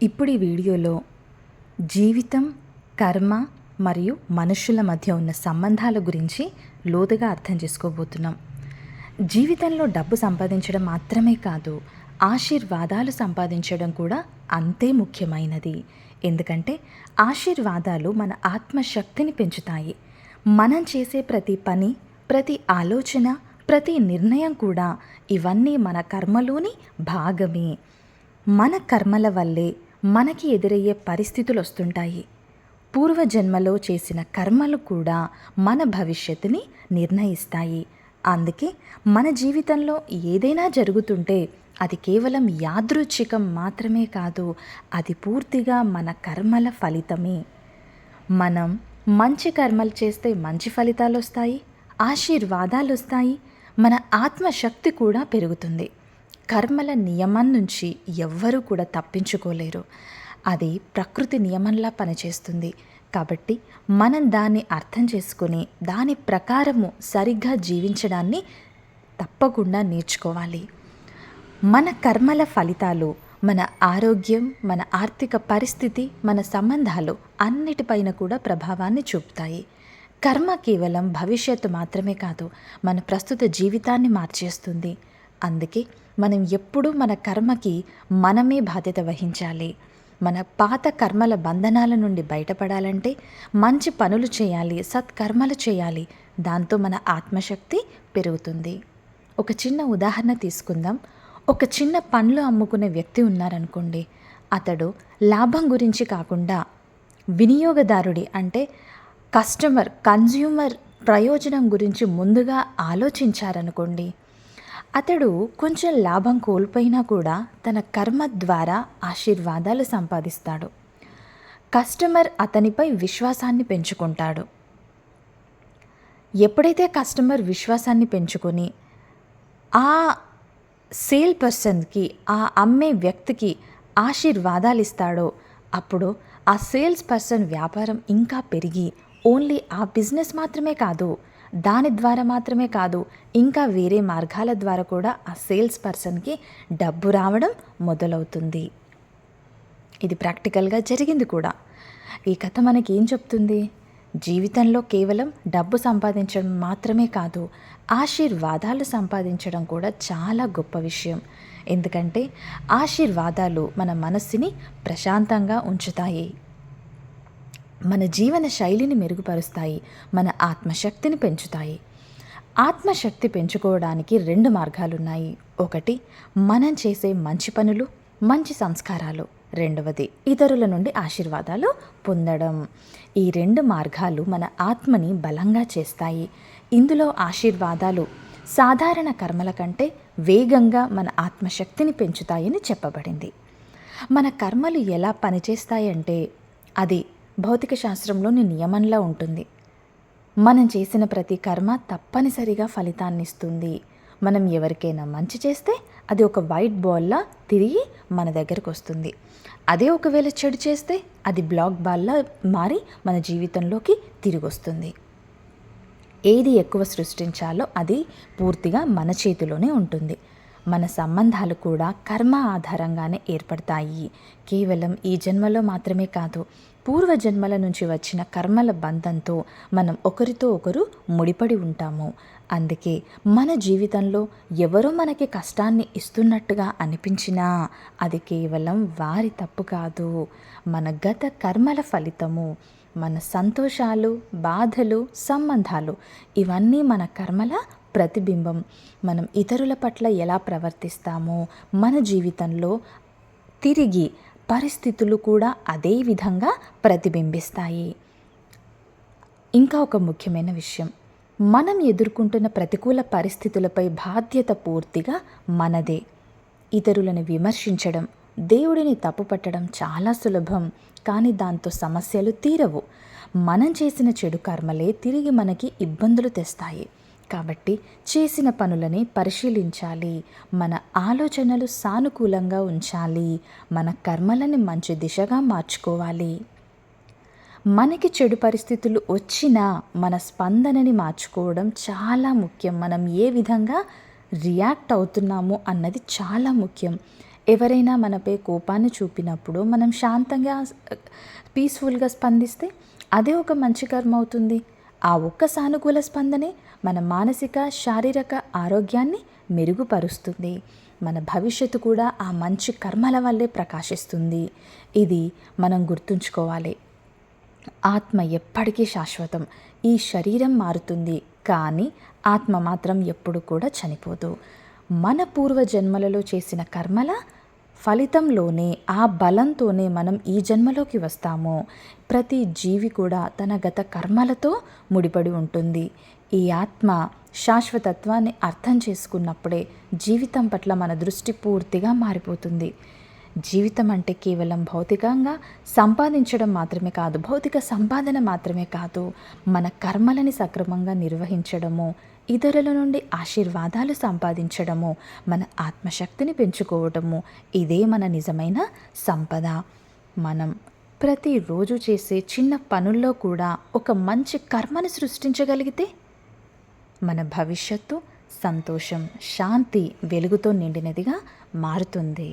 ఇప్పుడు ఈ వీడియోలో జీవితం, కర్మ మరియు మనుషుల మధ్య ఉన్న సంబంధాల గురించి లోతుగా అర్థం చేసుకోబోతున్నాం. జీవితంలో డబ్బు సంపాదించడం మాత్రమే కాదు, ఆశీర్వాదాలు సంపాదించడం కూడా అంతే ముఖ్యమైనది. ఎందుకంటే ఆశీర్వాదాలు మన ఆత్మశక్తిని పెంచుతాయి. మనం చేసే ప్రతి పని, ప్రతి ఆలోచన, ప్రతి నిర్ణయం కూడా ఇవన్నీ మన కర్మలోని భాగమే. మన కర్మల వల్లే మనకి ఎదురయ్యే పరిస్థితులు వస్తుంటాయి. పూర్వజన్మలో చేసిన కర్మలు కూడా మన భవిష్యత్తుని నిర్ణయిస్తాయి. అందుకే మన జీవితంలో ఏదైనా జరుగుతుంటే అది కేవలం యాదృచ్ఛికం మాత్రమే కాదు, అది పూర్తిగా మన కర్మల ఫలితమే. మనం మంచి కర్మలు చేస్తే మంచి ఫలితాలు వస్తాయి, ఆశీర్వాదాలు వస్తాయి, మన ఆత్మశక్తి కూడా పెరుగుతుంది. కర్మల నియమం నుంచి ఎవ్వరూ కూడా తప్పించుకోలేరు. అది ప్రకృతి నియమంలా పనిచేస్తుంది. కాబట్టి మనం దాన్ని అర్థం చేసుకుని దాని ప్రకారము సరిగ్గా జీవించడాన్ని తప్పకుండా నేర్చుకోవాలి. మన కర్మల ఫలితాలు మన ఆరోగ్యం, మన ఆర్థిక పరిస్థితి, మన సంబంధాలు అన్నిటిపైన కూడా ప్రభావాన్ని చూపుతాయి. కర్మ కేవలం భవిష్యత్తు మాత్రమే కాదు, మన ప్రస్తుత జీవితాన్ని మార్చేస్తుంది. అందుకే మనం ఎప్పుడూ మన కర్మకి మనమే బాధ్యత వహించాలి. మన పాత కర్మల బంధనాల నుండి బయటపడాలంటే మంచి పనులు చేయాలి, సత్కర్మలు చేయాలి. దాంతో మన ఆత్మశక్తి పెరుగుతుంది. ఒక చిన్న ఉదాహరణ తీసుకుందాం. ఒక చిన్న పండ్లు అమ్ముకునే వ్యక్తి ఉన్నారనుకోండి. అతడు లాభం గురించి కాకుండా వినియోగదారుడి అంటే కన్జ్యూమర్ ప్రయోజనం గురించి ముందుగా ఆలోచించారనుకోండి. అతడు కొంచెం లాభం కోల్పోయినా కూడా తన కర్మ ద్వారా ఆశీర్వాదాలు సంపాదిస్తాడు. కస్టమర్ అతనిపై విశ్వాసాన్ని పెంచుకుంటాడు. ఎప్పుడైతే కస్టమర్ విశ్వాసాన్ని పెంచుకొని ఆ సేల్ పర్సన్కి, ఆ అమ్మే వ్యక్తికి ఆశీర్వాదాలు ఇస్తాడో అప్పుడు ఆ సేల్స్ పర్సన్ వ్యాపారం ఇంకా పెరిగి ఓన్లీ ఆ బిజినెస్ మాత్రమే కాదు, దాని ద్వారా మాత్రమే కాదు, ఇంకా వేరే మార్గాల ద్వారా కూడా ఆ సేల్స్ పర్సన్కి డబ్బు రావడం మొదలవుతుంది. ఇది ప్రాక్టికల్గా జరిగింది కూడా. ఈ కథ మనకి ఏం చెప్తుంది? జీవితంలో కేవలం డబ్బు సంపాదించడం మాత్రమే కాదు, ఆశీర్వాదాలు సంపాదించడం కూడా చాలా గొప్ప విషయం. ఎందుకంటే ఆశీర్వాదాలు మన మనస్సుని ప్రశాంతంగా ఉంచుతాయి, మన జీవన శైలిని మెరుగుపరుస్తాయి, మన ఆత్మశక్తిని పెంచుతాయి. ఆత్మశక్తి పెంచుకోవడానికి 2 మార్గాలున్నాయి. ఒకటి మనం చేసే మంచి పనులు, మంచి సంస్కారాలు. రెండవది ఇతరుల నుండి ఆశీర్వాదాలు పొందడం. ఈ 2 మార్గాలు మన ఆత్మని బలంగా చేస్తాయి. ఇందులో ఆశీర్వాదాలు సాధారణ కర్మల కంటే వేగంగా మన ఆత్మశక్తిని పెంచుతాయని చెప్పబడింది. మన కర్మలు ఎలా పనిచేస్తాయంటే అది భౌతిక శాస్త్రంలోని నియమంలా ఉంటుంది. మనం చేసిన ప్రతి కర్మ తప్పనిసరిగా ఫలితాన్ని ఇస్తుంది. మనం ఎవరికైనా మంచి చేస్తే అది ఒక వైట్ బాల్లా తిరిగి మన దగ్గరకు వస్తుంది. అదే ఒకవేళ చెడు చేస్తే అది బ్లాక్ బాల్లా మారి మన జీవితంలోకి తిరిగి వస్తుంది. ఏది ఎక్కువ సృష్టించాలో అది పూర్తిగా మన చేతిలోనే ఉంటుంది. మన సంబంధాలు కూడా కర్మ ఆధారంగానే ఏర్పడతాయి. కేవలం ఈ జన్మలో మాత్రమే కాదు, పూర్వజన్మల నుంచి వచ్చిన కర్మల బంధంతో మనం ఒకరితో ఒకరు ముడిపడి ఉంటాము. అందుకే మన జీవితంలో ఎవరో మనకి కష్టాన్ని ఇస్తున్నట్టుగా అనిపించినా అది కేవలం వారి తప్పు కాదు, మన గత కర్మల ఫలితము. మన సంతోషాలు, బాధలు, సంబంధాలు ఇవన్నీ మన కర్మల ప్రతిబింబం. మనం ఇతరుల పట్ల ఎలా ప్రవర్తిస్తామో మన జీవితంలో తిరిగి పరిస్థితులు కూడా అదే విధంగా ప్రతిబింబిస్తాయి. ఇంకా ఒక ముఖ్యమైన విషయం, మనం ఎదుర్కొంటున్న ప్రతికూల పరిస్థితులపై బాధ్యత పూర్తిగా మనదే. ఇతరులను విమర్శించడం, దేవుడిని తప్పుపట్టడం చాలా సులభం, కానీ దాంతో సమస్యలు తీరవు. మనం చేసిన చెడు కర్మలే తిరిగి మనకి ఇబ్బందులు తెస్తాయి. కాబట్టి చేసిన పనులని పరిశీలించాలి, మన ఆలోచనలు సానుకూలంగా ఉంచాలి, మన కర్మలని మంచి దిశగా మార్చుకోవాలి. మనకి చెడు పరిస్థితులు వచ్చినా మన స్పందనని మార్చుకోవడం చాలా ముఖ్యం. మనం ఏ విధంగా రియాక్ట్ అవుతున్నాము అన్నది చాలా ముఖ్యం. ఎవరైనా మనపై కోపాన్ని చూపినప్పుడు మనం శాంతంగా పీస్ఫుల్గా స్పందిస్తే అదే ఒక మంచి కర్మ అవుతుంది. ఆ ఒక్క సానుకూల స్పందనే మన మానసిక శారీరక ఆరోగ్యాన్ని మెరుగుపరుస్తుంది. మన భవిష్యత్తు కూడా ఆ మంచి కర్మల వల్లే ప్రకాశిస్తుంది. ఇది మనం గుర్తుంచుకోవాలి. ఆత్మ ఎప్పటికీ శాశ్వతం. ఈ శరీరం మారుతుంది, కానీ ఆత్మ మాత్రం ఎప్పుడు కూడా చనిపోదు. మన పూర్వజన్మలలో చేసిన కర్మల ఫలితంలోనే, ఆ బలంతోనే మనం ఈ జన్మలోకి వస్తాము. ప్రతి జీవి కూడా తన గత కర్మలతో ముడిపడి ఉంటుంది. ఈ ఆత్మ శాశ్వతత్వాన్ని అర్థం చేసుకున్నప్పుడే జీవితం పట్ల మన దృష్టి పూర్తిగా మారిపోతుంది. జీవితం అంటే కేవలం భౌతికంగా సంపాదించడం మాత్రమే కాదు, భౌతిక సంపాదన మాత్రమే కాదు, మన కర్మలని సక్రమంగా నిర్వహించడము, ఇతరుల నుండి ఆశీర్వాదాలు సంపాదించడము, మన ఆత్మశక్తిని పెంచుకోవటము, ఇదే మన నిజమైన సంపద. మనం ప్రతిరోజు చేసే చిన్న పనుల్లో కూడా ఒక మంచి కర్మని సృష్టించగలిగితే మన భవిష్యత్తు సంతోషం, శాంతి, వెలుగుతో నిండినదిగా మారుతుంది.